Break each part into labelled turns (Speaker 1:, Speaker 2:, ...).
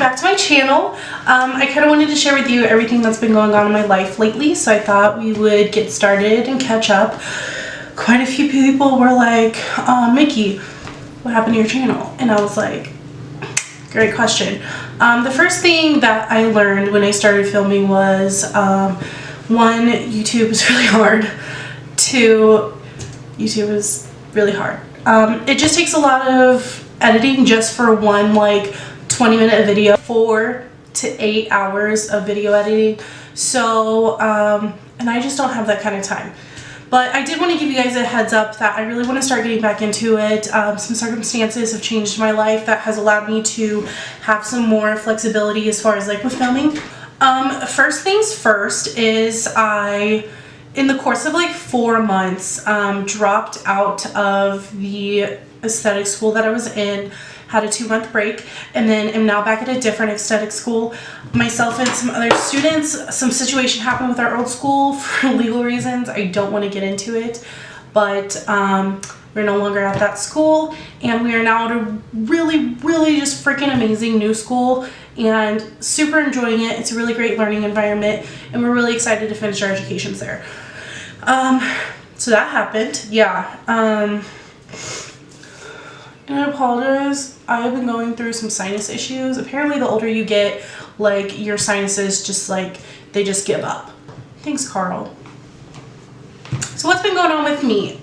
Speaker 1: back to my channel. I kind of wanted to share with you everything that's been going on in my life lately, so I thought we would get started and catch up. Quite a few people were like, Mickey, what happened to your channel? And I was like, great question. The first thing that I learned when I started filming was, one, YouTube is really hard. Two, YouTube is really hard. It just takes a lot of editing just for one like 20-minute video, 4 to 8 hours of video editing. So and I just don't have that kind of time. But I did want to give you guys a heads up that I really want to start getting back into it. Some circumstances have changed my life that has allowed me to have some more flexibility as far as like with filming. First things first is in the course of like 4 months, dropped out of the aesthetic school that I was in, had a 2-month break, and then am now back at a different aesthetic school. Myself and some other students, some situation happened with our old school for legal reasons. I don't want to get into it, but we're no longer at that school, and we are now at a really just freaking amazing new school, and super enjoying it. It's a really great learning environment, and we're really excited to finish our educations there. So that happened. Yeah. And I apologize, I've been going through some sinus issues. Apparently the older you get, like, your sinuses just like, they just give up. Thanks, Carl. So what's been going on with me?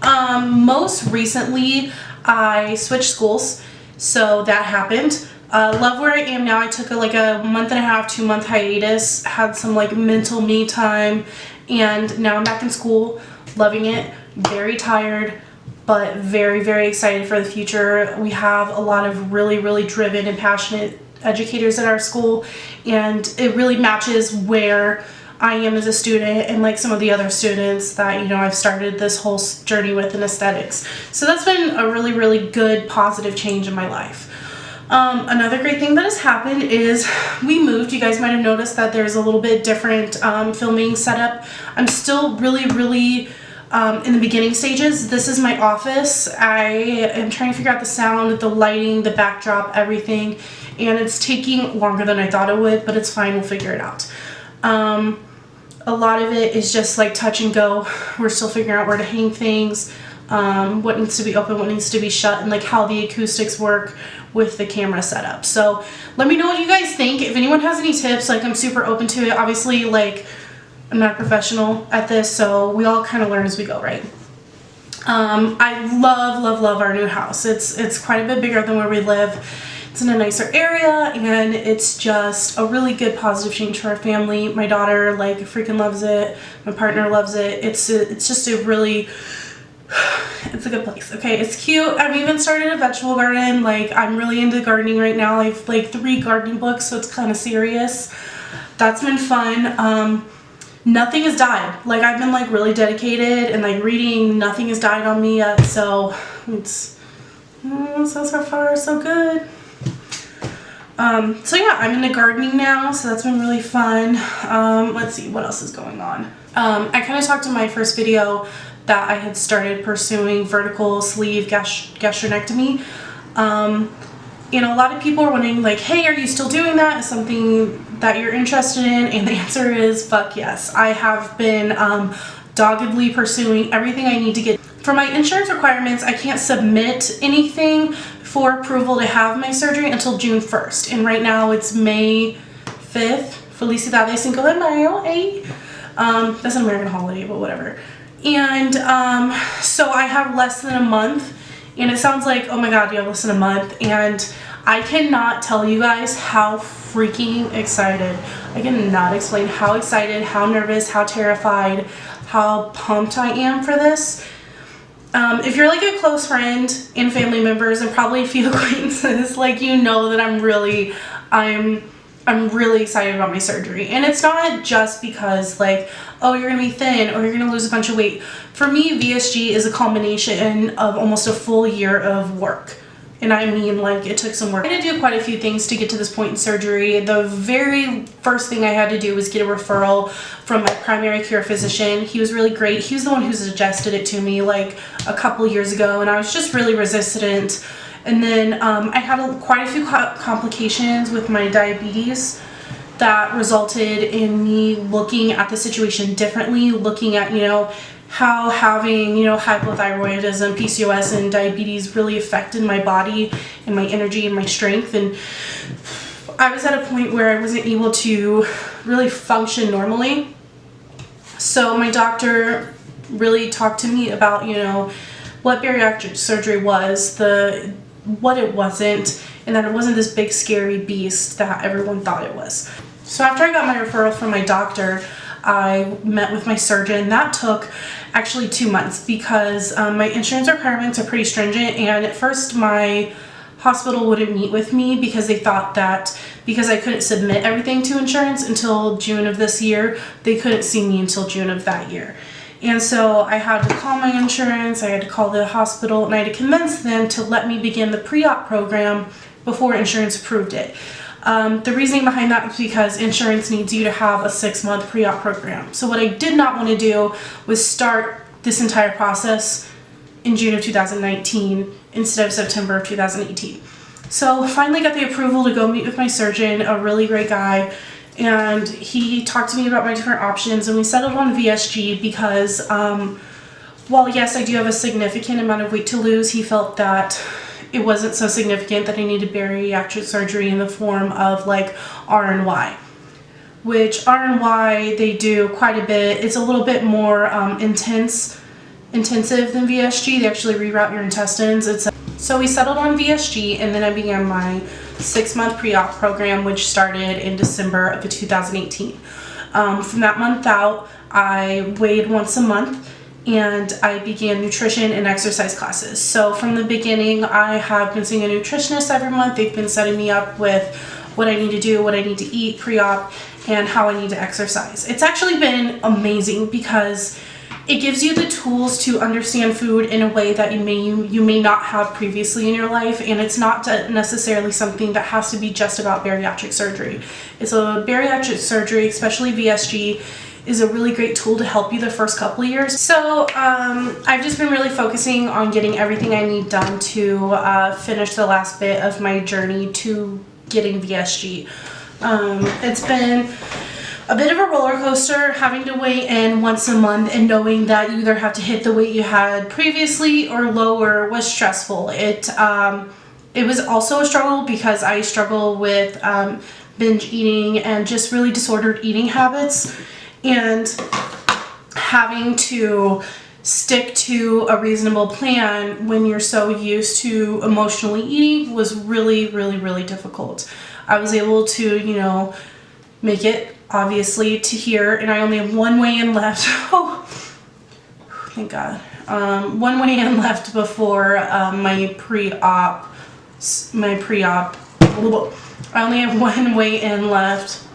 Speaker 1: Most recently, I switched schools, so that happened. Love where I am now. I took like a 1.5, 2-month hiatus, had some like mental me time, and now I'm back in school, loving it, very tired, but very excited for the future. We have a lot of really driven and passionate educators at our school, and it really matches where I am as a student and like some of the other students that, you know, I've started this whole journey with in aesthetics. So that's been a really good positive change in my life. Another great thing that has happened is we moved. You guys might have noticed that there's a little bit different filming setup. I'm still really in the beginning stages. This is my office. I am trying to figure out the sound, the lighting, the backdrop, everything, and it's taking longer than I thought it would, but it's fine. We'll figure it out. A lot of it is just like touch and go. We're still figuring out where to hang things, what needs to be open, what needs to be shut, and like how the acoustics work with the camera setup. So let me know what you guys think. If anyone has any tips, like, I'm super open to it. Obviously, like, I'm not a professional at this, so we all kind of learn as we go, right? I love our new house. It's quite a bit bigger than where we live. It's in a nicer area, and it's just a really good positive change for our family. My daughter like freaking loves it. My partner loves it. It's just a really, it's a good place. Okay, it's cute. I've even started a vegetable garden. Like, I'm really into gardening right now. I have like 3 gardening books, so it's kind of serious. That's been fun. Nothing has died. Like, I've been like really dedicated and like reading. Nothing has died on me yet, so it's so far so good. So yeah, I'm into gardening now, so that's been really fun. Let's see what else is going on. I kind of talked in my first video that I had started pursuing vertical sleeve gastronectomy. And a lot of people are wondering, like, hey, are you still doing that? Is something that you're interested in? And the answer is fuck yes. I have been doggedly pursuing everything I need to get. For my insurance requirements, I can't submit anything for approval to have my surgery until June 1st. And right now it's May 5th. Felicidades Cinco de Mayo, eh? That's an American holiday, but whatever. And so I have less than a month. And it sounds like, oh my god, you have less than a month, and I cannot tell you guys how freaking excited. I cannot explain how excited, how nervous, how terrified, how pumped I am for this. If you're like a close friend and family members and probably a few acquaintances, like, you know that I'm really excited about my surgery. And it's not just because, like, oh, you're gonna be thin or you're gonna lose a bunch of weight. For me, VSG is a combination of almost a full year of work. And I mean, like, it took some work. I had to do quite a few things to get to this point in surgery. The very first thing I had to do was get a referral from my primary care physician. He was really great. He was the one who suggested it to me like a couple years ago, and I was just really resistant And then I had quite a few complications with my diabetes that resulted in me looking at the situation differently, looking at, how having, hypothyroidism, PCOS, and diabetes really affected my body and my energy and my strength. And I was at a point where I wasn't able to really function normally. So my doctor really talked to me about, what bariatric surgery was, what it wasn't, and that it wasn't this big scary beast that everyone thought it was. So after I got my referral from my doctor, I met with my surgeon. That took actually 2 months because my insurance requirements are pretty stringent, and at first my hospital wouldn't meet with me because they thought that because I couldn't submit everything to insurance until June of this year, they couldn't see me until June of that year. And so I had to call my insurance, I had to call the hospital, and I had to convince them to let me begin the pre-op program before insurance approved it. The reasoning behind that is because insurance needs you to have a 6-month pre-op program. So what I did not want to do was start this entire process in June of 2019 instead of September of 2018. So finally got the approval to go meet with my surgeon, a really great guy, and he talked to me about my different options, and we settled on VSG because while yes, I do have a significant amount of weight to lose, he felt that it wasn't so significant that I needed bariatric surgery in the form of like R&Y, which R&Y they do quite a bit. It's a little bit more intensive than VSG. They actually reroute your intestines. So we settled on VSG, and then I began my 6-month pre-op program, which started in December of 2018. From that month out, I weighed once a month, and I began nutrition and exercise classes. So from the beginning, I have been seeing a nutritionist every month. They've been setting me up with what I need to do, what I need to eat pre-op, and how I need to exercise. It's actually been amazing because it gives you the tools to understand food in a way that you may not have previously in your life, and it's not necessarily something that has to be just about bariatric surgery. It's a bariatric surgery, especially VSG, is a really great tool to help you the first couple of years. So I've just been really focusing on getting everything I need done to finish the last bit of my journey to getting VSG. It's been a bit of a roller coaster having to weigh in once a month and knowing that you either have to hit the weight you had previously or lower was stressful. It was also a struggle because I struggle with binge eating and just really disordered eating habits, and having to stick to a reasonable plan when you're so used to emotionally eating was really, really, really difficult. I was able to, make it obviously to here, and I only have one weigh-in left. Oh, thank God. One weigh-in left before my pre-op. I only have one weigh-in left.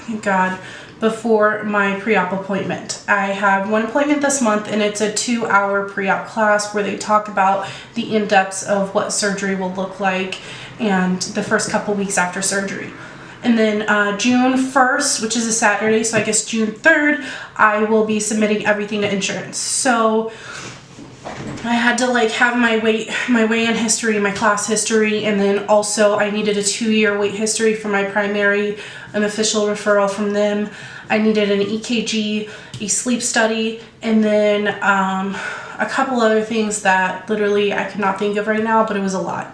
Speaker 1: Thank God. Before my pre-op appointment. I have one appointment this month, and it's a 2-hour pre-op class where they talk about the in-depths of what surgery will look like and the first couple weeks after surgery. And then June 1st, which is a Saturday, so I guess June 3rd, I will be submitting everything to insurance. So I had to have my weigh-in history, my class history, and then also I needed a 2-year weight history for my primary, an official referral from them. I needed an EKG, a sleep study, and then a couple other things that literally I could not think of right now, but it was a lot.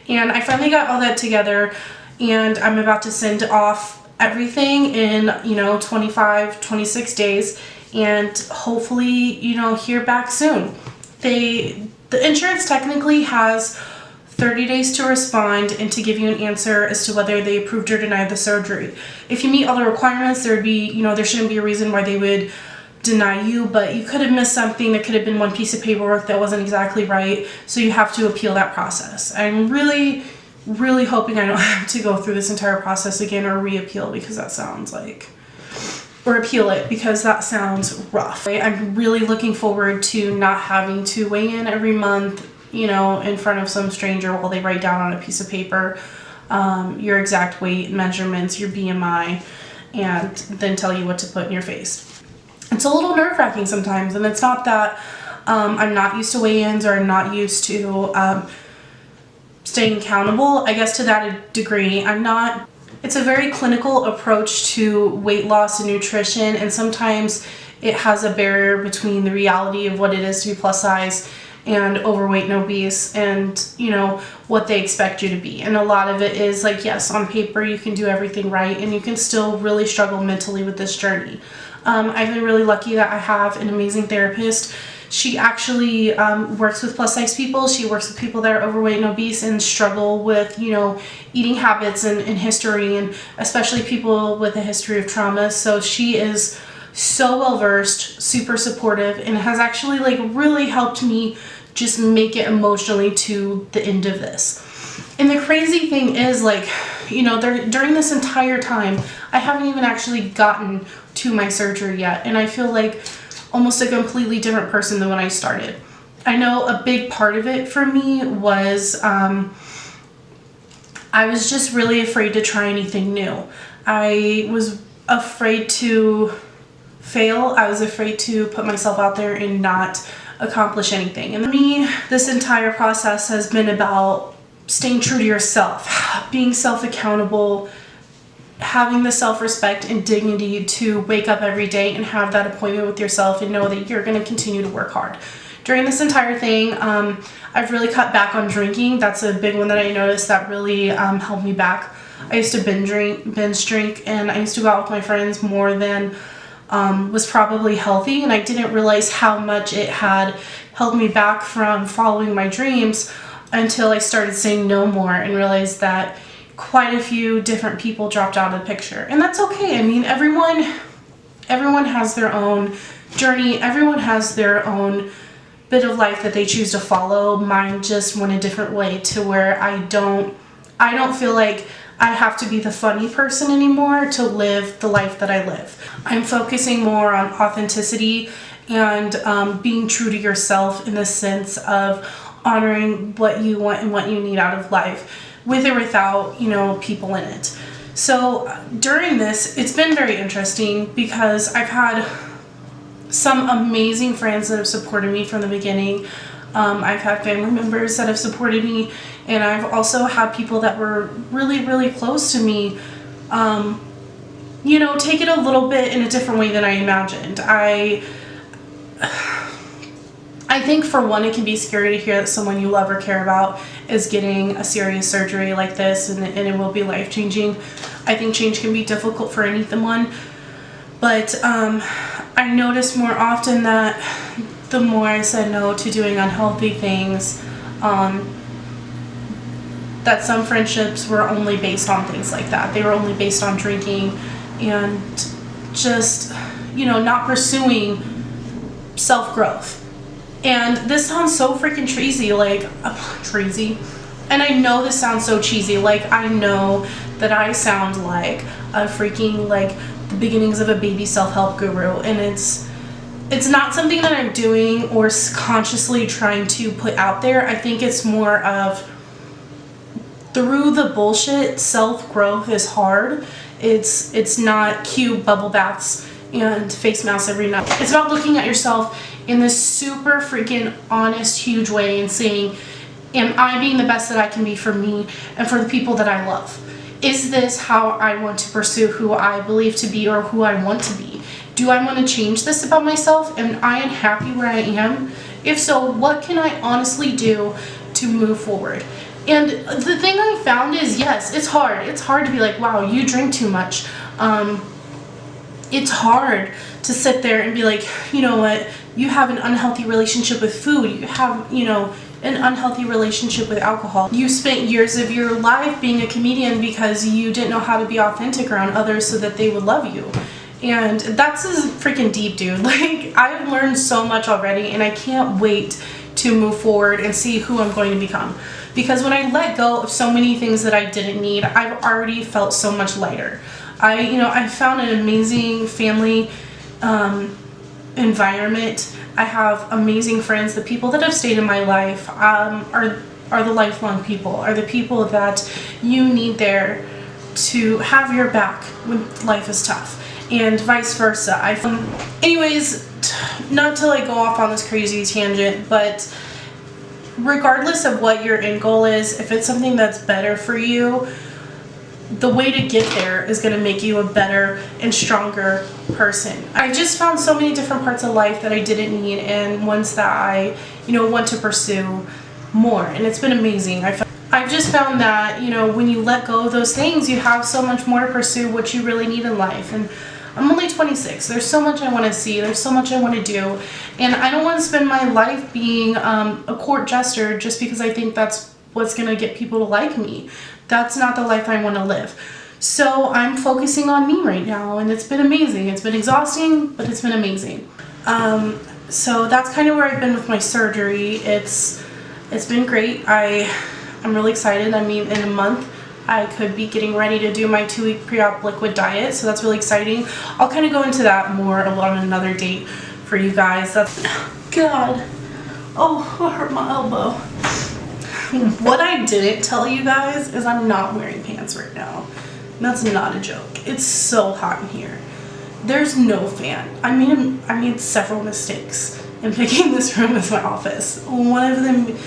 Speaker 1: And I finally got all that together, and I'm about to send off everything in 25, 26 days, and hopefully hear back soon. The insurance technically has 30 days to respond and to give you an answer as to whether they approved or denied the surgery. If you meet all the requirements, there shouldn't be a reason why they would deny you, but you could have missed something. There could have been one piece of paperwork that wasn't exactly right, so you have to appeal that process. I'm really, really hoping I don't have to go through this entire process again or reappeal, because that sounds like, or appeal it, because that sounds rough. I'm really looking forward to not having to weigh in every month, in front of some stranger while they write down on a piece of paper your exact weight, measurements, your BMI, and then tell you what to put in your face. It's a little nerve-wracking sometimes, and it's not that I'm not used to weigh-ins or I'm not used to staying accountable, I guess, to that degree. It's a very clinical approach to weight loss and nutrition, and sometimes it has a barrier between the reality of what it is to be plus size and overweight and obese, and you know what they expect you to be. And a lot of it is like, yes, on paper you can do everything right, and you can still really struggle mentally with this journey. I've been really lucky that I have an amazing therapist. She actually works with plus size people. She works with people that are overweight and obese and struggle with, you know, eating habits and history, and especially people with a history of trauma. So she is so well versed, super supportive, and has actually like really helped me just make it emotionally to the end of this. And the crazy thing is, like, you know, during this entire time, I haven't even actually gotten to my surgery yet, and I feel like almost a completely different person than when I started. I know a big part of it for me was I was just really afraid to try anything new. I was afraid to fail. I was afraid to put myself out there and not accomplish anything. And for me, this entire process has been about staying true to yourself, being self-accountable, having the self-respect and dignity to wake up every day and have that appointment with yourself and know that you're going to continue to work hard. During this entire thing, I've really cut back on drinking. That's a big one that I noticed that really held me back. I used to binge drink, and I used to go out with my friends more than was probably healthy, and I didn't realize how much it had held me back from following my dreams until I started saying no more and realized that quite a few different people dropped out of the picture. And that's okay. I mean, everyone has their own journey. Everyone has their own bit of life that they choose to follow. Mine just went a different way to where I don't feel like I have to be the funny person anymore to live the life that I live. I'm focusing more on authenticity and being true to yourself in the sense of honoring what you want and what you need out of life, with or without, you know, people in it. So during this, it's been very interesting because I've had some amazing friends that have supported me from the beginning. I've had family members that have supported me, and I've also had people that were really, really close to me, you know, take it a little bit in a different way than I imagined. I think for one, it can be scary to hear that someone you love or care about is getting a serious surgery like this, and it will be life-changing. I think change can be difficult for anyone, but I noticed more often that the more I said no to doing unhealthy things, that some friendships were only based on things like that. They were only based on drinking and just, you know, not pursuing self-growth. And this sounds so freaking cheesy, like, cheesy. And I know this sounds so cheesy, like, I know that I sound like a freaking, like, the beginnings of a baby self-help guru, and it's not something that I'm doing or consciously trying to put out there. I think it's more of, through the bullshit, self-growth is hard. It's not cute bubble baths and face masks every night. It's about looking at yourself in this super freaking honest, huge way and saying, am I being the best that I can be for me and for the people that I love? Is this how I want to pursue who I believe to be or who I want to be? Do I want to change this about myself? Am I unhappy where I am? If so, what can I honestly do to move forward? And the thing I found is, yes, it's hard. It's hard to be like, wow, you drink too much. It's hard to sit there and be like, you know what, you have an unhealthy relationship with food. You have, you know, an unhealthy relationship with alcohol. You spent years of your life being a comedian because you didn't know how to be authentic around others so that they would love you. And that's freaking deep, dude. Like, I've learned so much already, and I can't wait to move forward and see who I'm going to become. Because when I let go of so many things that I didn't need, I've already felt so much lighter. I found an amazing family environment. I have amazing friends. The people that have stayed in my life are the lifelong people, are the people that you need there to have your back when life is tough, and vice versa. Anyways, not to like go off on this crazy tangent, but regardless of what your end goal is, if it's something that's better for you, the way to get there is going to make you a better and stronger person. I just found so many different parts of life that I didn't need and ones that I, want to pursue more, and it's been amazing. I've just found that, when you let go of those things, you have so much more to pursue what you really need in life. And I'm only 26. There's so much I want to see. There's so much I want to do. And I don't want to spend my life being a court jester just because I think that's what's going to get people to like me. That's not the life I want to live. So I'm focusing on me right now, and it's been amazing. It's been exhausting, but it's been amazing. So that's kind of where I've been with my surgery. It's been great. I'm really excited. I mean, in a month, I could be getting ready to do my 2-week pre-op liquid diet, so that's really exciting. I'll kind of go into that more on another date for you guys. God. Oh, I hurt my elbow. What I didn't tell you guys is I'm not wearing pants right now. That's not a joke. It's so hot in here. There's no fan. I made several mistakes in picking this room as my office. One of them,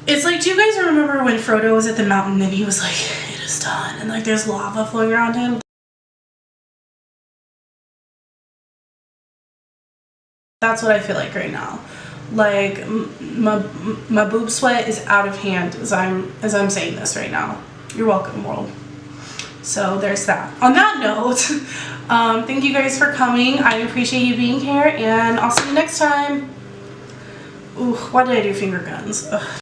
Speaker 1: it's like, do you guys remember when Frodo was at the mountain and he was like, it is done, and like there's lava flowing around him? That's what I feel like right now. Like my boob sweat is out of hand as I'm saying this right now. You're welcome, world. So there's that. On that note, thank you guys for coming. I appreciate you being here, and I'll see you next time. Ooh, why did I do finger guns? Ugh.